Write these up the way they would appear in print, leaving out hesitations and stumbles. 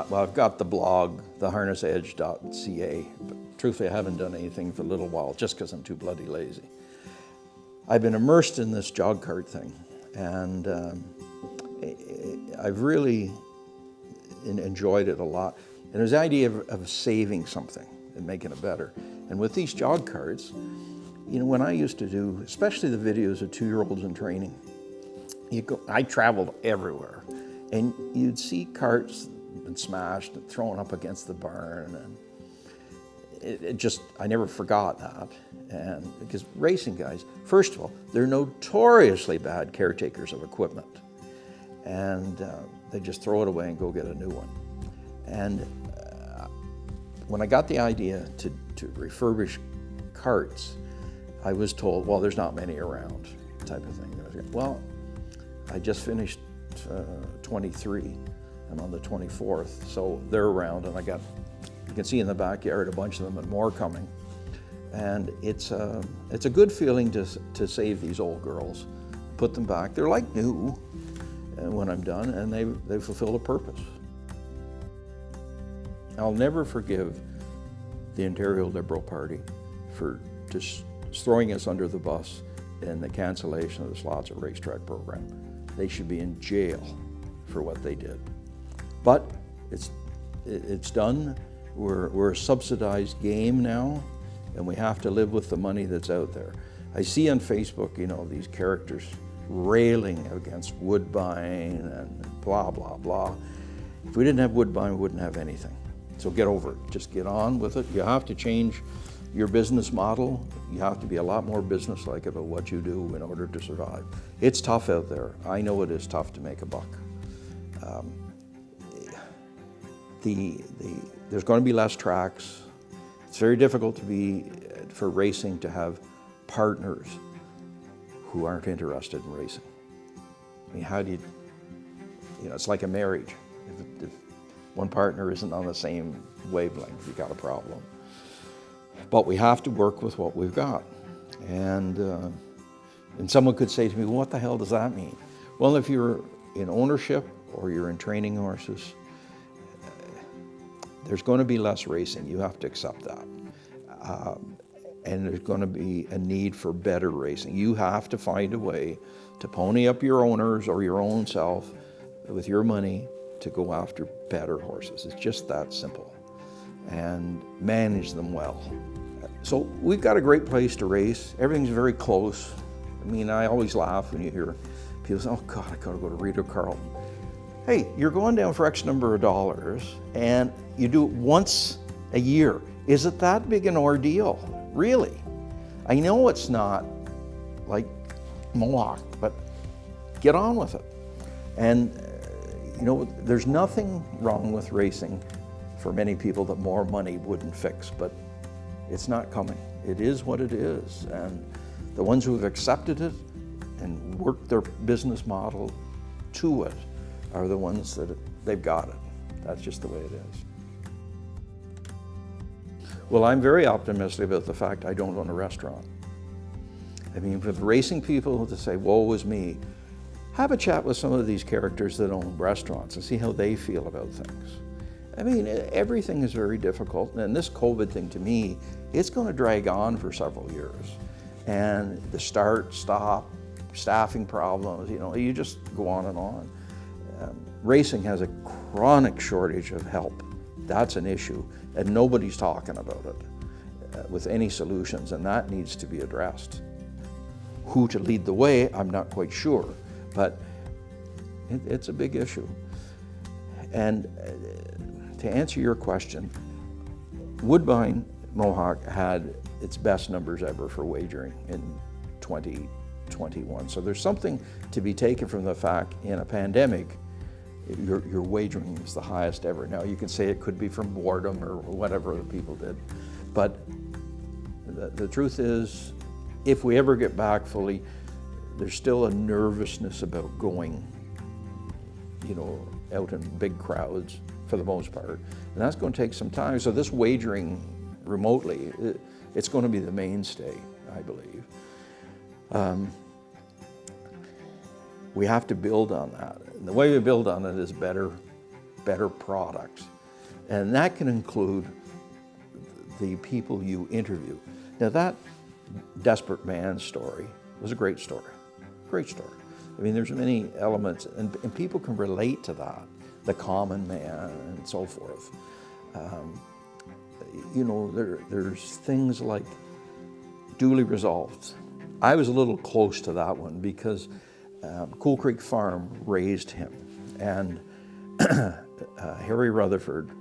Well, I've got the blog, theharnessedge.ca, but truthfully I haven't done anything for a little while just because I'm too bloody lazy. I've been immersed in this jog cart thing, and I've really enjoyed it a lot. And there's the idea of saving something and making it better. And with these jog carts, you know, when I used to do, especially the videos of 2-year-olds in training, I traveled everywhere, and you'd see carts been smashed and thrown up against the barn, and I never forgot that. And because racing guys, first of all, they're notoriously bad caretakers of equipment, and they just throw it away and go get a new one. And when I got the idea to refurbish carts, I was told, well, there's not many around, type of thing. Well, I just finished 23. I'm on the 24th, so they're around, and you can see in the backyard a bunch of them and more coming. And it's a good feeling to save these old girls, put them back. They're like new when I'm done, and they fulfill a purpose. I'll never forgive the Ontario Liberal Party for just throwing us under the bus in the cancellation of the Slots at Racetrack program. They should be in jail for what they did. But it's done. We're a subsidized game now, and we have to live with the money that's out there. I see on Facebook, you know, these characters railing against Woodbine and blah, blah, blah. If we didn't have Woodbine, we wouldn't have anything. So get over it. Just get on with it. You have to change your business model. You have to be a lot more business-like about what you do in order to survive. It's tough out there. I know it is tough to make a buck. There's going to be less tracks. It's very difficult for racing to have partners who aren't interested in racing. I mean, how do you know, it's like a marriage. If one partner isn't on the same wavelength, you've got a problem. But we have to work with what we've got. And someone could say to me, well, what the hell does that mean? Well, if you're in ownership or you're in training horses, there's going to be less racing. You have to accept that. And there's going to be a need for better racing. You have to find a way to pony up your owners or your own self with your money to go after better horses. It's just that simple. And manage them well. So we've got a great place to race. Everything's very close. I mean, I always laugh when you hear people say, oh God, I gotta go to Rita Carlton. Hey, you're going down for X number of dollars and you do it once a year. Is it that big an ordeal? Really? I know it's not like Mohawk, but get on with it. And you know, there's nothing wrong with racing for many people that more money wouldn't fix, but it's not coming. It is what it is. And the ones who have accepted it and worked their business model to it are the ones that they've got it. That's just the way it is. Well, I'm very optimistic about the fact I don't own a restaurant. I mean, for the racing people to say, woe is me, have a chat with some of these characters that own restaurants and see how they feel about things. I mean, everything is very difficult, and this COVID thing to me, it's going to drag on for several years. And the start, stop, staffing problems, you know, you just go on and on. Racing has a chronic shortage of help. That's an issue, and nobody's talking about it with any solutions, and that needs to be addressed. Who to lead the way, I'm not quite sure, but it's a big issue. And to answer your question, Woodbine Mohawk had its best numbers ever for wagering in 2021. So there's something to be taken from the fact in a pandemic, your wagering is the highest ever. Now you can say it could be from boredom or whatever the people did, but the truth is, if we ever get back fully, there's still a nervousness about going, you know, out in big crowds for the most part. And that's going to take some time. So this wagering remotely, it's going to be the mainstay, I believe. We have to build on that. And the way we build on it is better better products. And that can include the people you interview. Now that desperate man story was a great story, great story. I mean, there's many elements, and people can relate to that, the common man and so forth. You know, there's things like duly resolved. I was a little close to that one because Cool Creek Farm raised him, and Harry Rutherford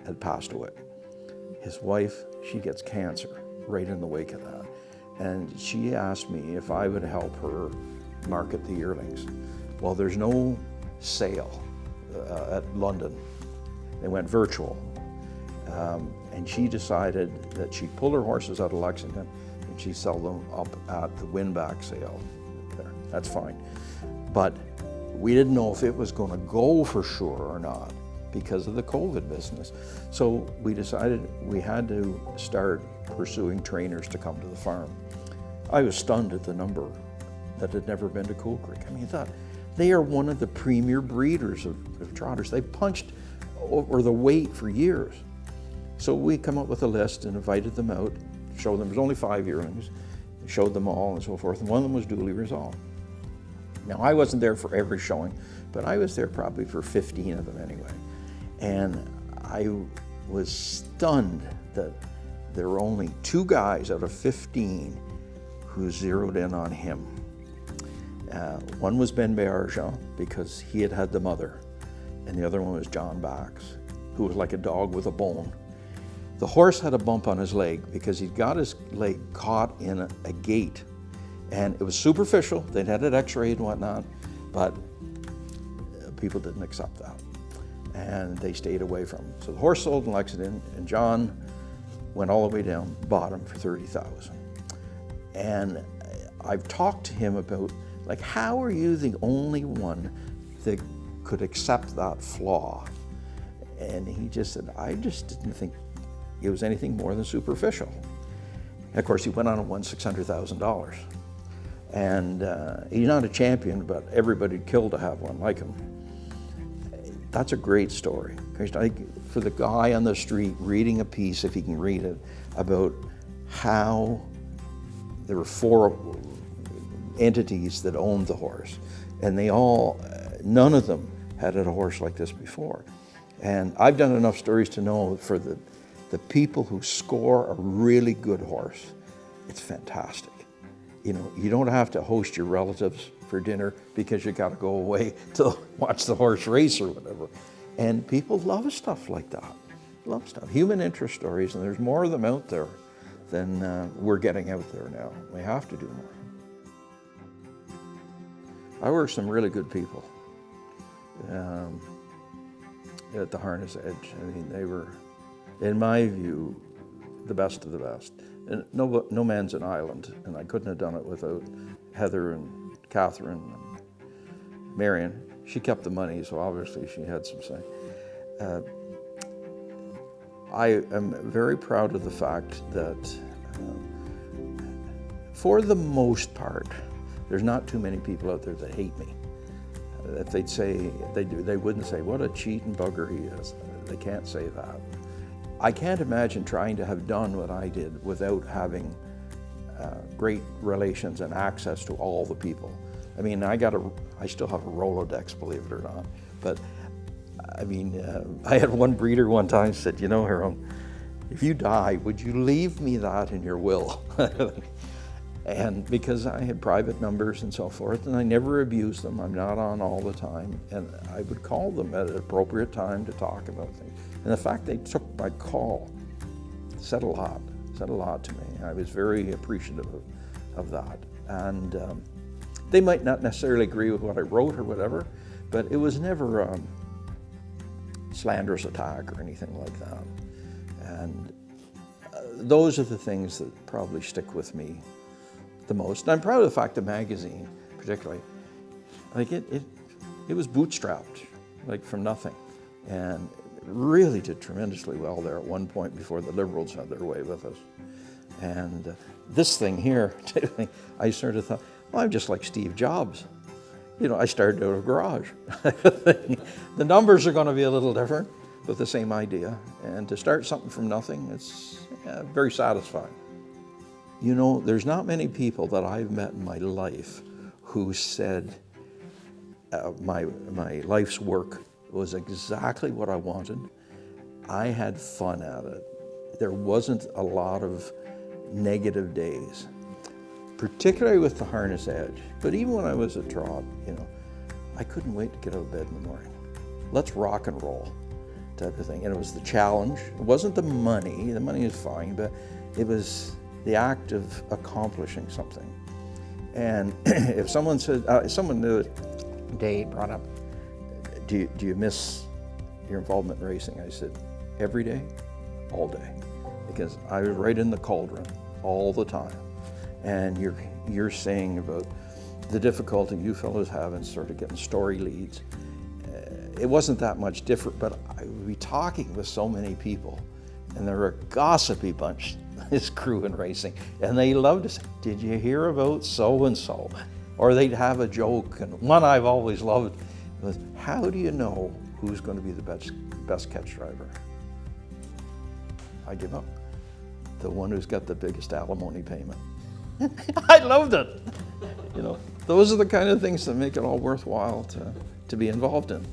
had passed away. His wife, she gets cancer right in the wake of that. And she asked me if I would help her market the yearlings. Well, there's no sale at London. They went virtual. And she decided that she'd pull her horses out of Lexington and she'd sell them up at the win-back sale there. That's fine. But we didn't know if it was going to go for sure or not because of the COVID business. So we decided we had to start pursuing trainers to come to the farm. I was stunned at the number that had never been to Cool Creek. I mean, I thought, they are one of the premier breeders of trotters. They punched over the weight for years. So we come up with a list and invited them out, showed them, there's only 5 yearlings, showed them all and so forth, and one of them was duly resolved. Now, I wasn't there for every showing, but I was there probably for 15 of them anyway. And I was stunned that there were only 2 guys out of 15 who zeroed in on him. One was Ben Béargent, because he had had the mother, and the other one was John Bax, who was like a dog with a bone. The horse had a bump on his leg because he'd got his leg caught in a gate, and it was superficial. They'd had it x-rayed and whatnot, but people didn't accept that, and they stayed away from him. So the horse sold in Lexington, and John went all the way down, bought him for $30,000. And I've talked to him about, like, how are you the only one that could accept that flaw? And he just said, I just didn't think it was anything more than superficial. And of course, he went on and won $600,000. And he's not a champion, but everybody'd kill to have one like him. That's a great story. For the guy on the street reading a piece, if he can read it, about how there were 4 entities that owned the horse, and they all, none of them had had a horse like this before. And I've done enough stories to know for the people who score a really good horse, it's fantastic. You know, you don't have to host your relatives for dinner because you got to go away to watch the horse race or whatever. And people love stuff like that, love stuff. Human interest stories, and there's more of them out there than we're getting out there now. We have to do more. I work with some really good people at the Harness Edge. I mean, they were, in my view, the best of the best. And no man's an island, and I couldn't have done it without Heather and Catherine and Marion. She kept the money, so obviously she had some say. I am very proud of the fact that, for the most part, there's not too many people out there that hate me. If they'd say, they wouldn't say, what a cheating bugger he is. They can't say that. I can't imagine trying to have done what I did without having great relations and access to all the people. I mean, I still have a Rolodex, believe it or not. But I mean, I had one breeder one time said, you know, Harold, if you die, would you leave me that in your will? And because I had private numbers and so forth, and I never abused them, I'm not on all the time, and I would call them at an appropriate time to talk about things. And the fact they took my call said a lot to me. I was very appreciative of that. And they might not necessarily agree with what I wrote or whatever, but it was never a slanderous attack or anything like that. And those are the things that probably stick with me the most. And I'm proud of the fact the magazine, particularly, like it was bootstrapped, like from nothing. And it really did tremendously well there at one point before the Liberals had their way with us. And this thing here, I sort of thought, well, I'm just like Steve Jobs. You know, I started out of a garage. The numbers are going to be a little different, but the same idea. And to start something from nothing, it's very satisfying. You know, there's not many people that I've met in my life who said my life's work was exactly what I wanted. I had fun at it. There wasn't a lot of negative days, particularly with the harness edge. But even when I was a trot, you know, I couldn't wait to get out of bed in the morning. Let's rock and roll type of thing. And it was the challenge. It wasn't the money. The money is fine, but it was the act of accomplishing something. And if someone said, someone knew it, Dave brought up, do you miss your involvement in racing? I said, every day, all day. Because I was right in the cauldron all the time. And you're saying about the difficulty you fellows have in sort of getting story leads. It wasn't that much different, but I would be talking with so many people, and they're a gossipy bunch, this crew in racing, and they love to say, did you hear about so-and-so? Or they'd have a joke, and one I've always loved was, how do you know who's going to be the best catch driver? I give up. The one who's got the biggest alimony payment. I loved it. You know, those are the kind of things that make it all worthwhile to be involved in.